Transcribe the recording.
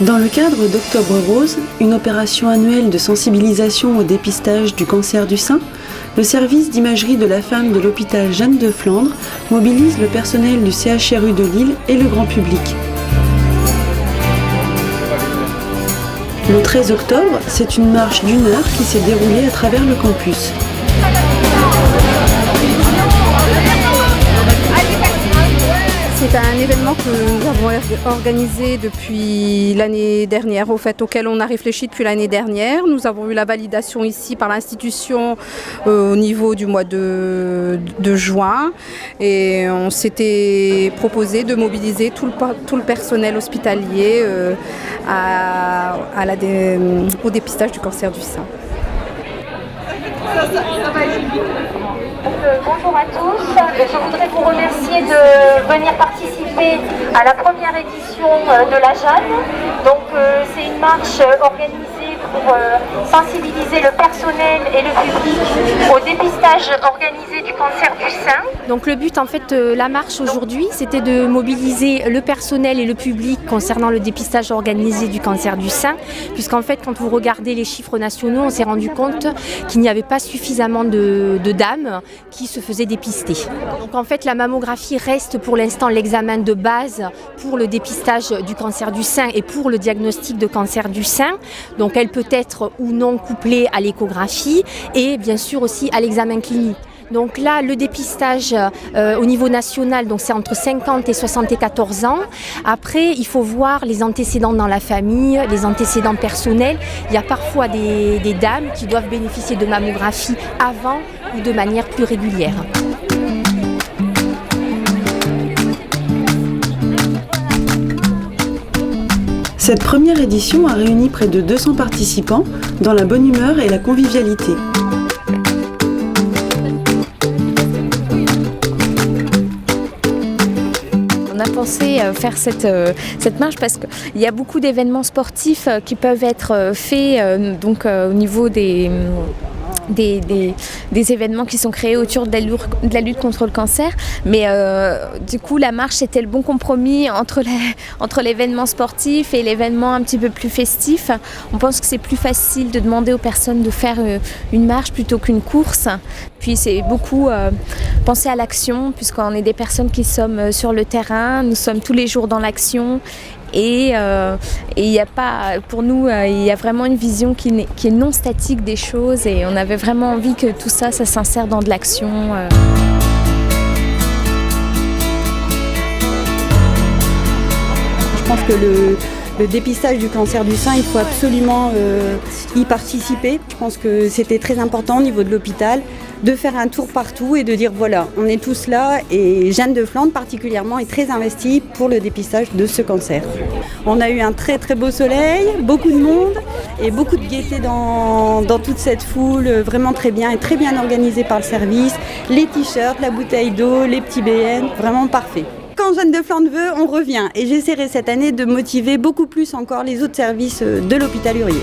Dans le cadre d'Octobre Rose, une opération annuelle de sensibilisation au dépistage du cancer du sein, le service d'imagerie de la femme de l'hôpital Jeanne de Flandre mobilise le personnel du CHRU de Lille et le grand public. Le 13 octobre, c'est une marche d'1 heure qui s'est déroulée à travers le campus. C'est un événement que nous avons organisé depuis l'année dernière, auquel on a réfléchi depuis l'année dernière. Nous avons eu la validation ici par l'institution au niveau du mois de juin et on s'était proposé de mobiliser tout le personnel hospitalier au dépistage du cancer du sein. Bonjour à tous, je voudrais vous remercier de venir participer à la première édition de la Jeanne. Donc c'est une marche organisée pour sensibiliser le personnel et le public au dépistage organisé du cancer du sein. Donc le but en fait la marche aujourd'hui, c'était de mobiliser le personnel et le public concernant le dépistage organisé du cancer du sein, puisqu'en fait quand vous regardez les chiffres nationaux, on s'est rendu compte qu'il n'y avait pas suffisamment de dames qui se faisaient dépister. Donc en fait la mammographie reste pour l'instant l'examen de base pour le dépistage du cancer du sein et pour le diagnostic de cancer du sein. Donc elle peut être ou non couplée à l'échographie et bien sûr aussi à l'examen clinique. Donc là, le dépistage au niveau national, donc c'est entre 50 et 74 ans. Après, il faut voir les antécédents dans la famille, les antécédents personnels. Il y a parfois des dames qui doivent bénéficier de mammographie avant ou de manière plus régulière. Cette première édition a réuni près de 200 participants dans la bonne humeur et la convivialité. On a pensé faire cette marche parce qu'il y a beaucoup d'événements sportifs qui peuvent être faits au niveau des événements qui sont créés autour de la lutte contre le cancer, mais du coup la marche c'était le bon compromis entre l'événement sportif et l'événement un petit peu plus festif. On pense que c'est plus facile de demander aux personnes de faire une marche plutôt qu'une course, puis c'est beaucoup penser à l'action puisqu'on est des personnes qui sommes sur le terrain, nous sommes tous les jours dans l'action. Et il y a pas, pour nous, il y a vraiment une vision qui est non statique des choses et on avait vraiment envie que tout ça s'insère dans de l'action. Je pense que le dépistage du cancer du sein, il faut absolument y participer. Je pense que c'était très important au niveau de l'hôpital de faire un tour partout et de dire voilà, on est tous là et Jeanne de Flandre particulièrement est très investie pour le dépistage de ce cancer. On a eu un très très beau soleil, beaucoup de monde et beaucoup de gaieté dans toute cette foule, vraiment très bien et très bien organisée par le service. Les t-shirts, la bouteille d'eau, les petits BN, vraiment parfait. Quand Jeanne de Flandre veut, on revient et j'essaierai cette année de motiver beaucoup plus encore les autres services de l'hôpital Urier.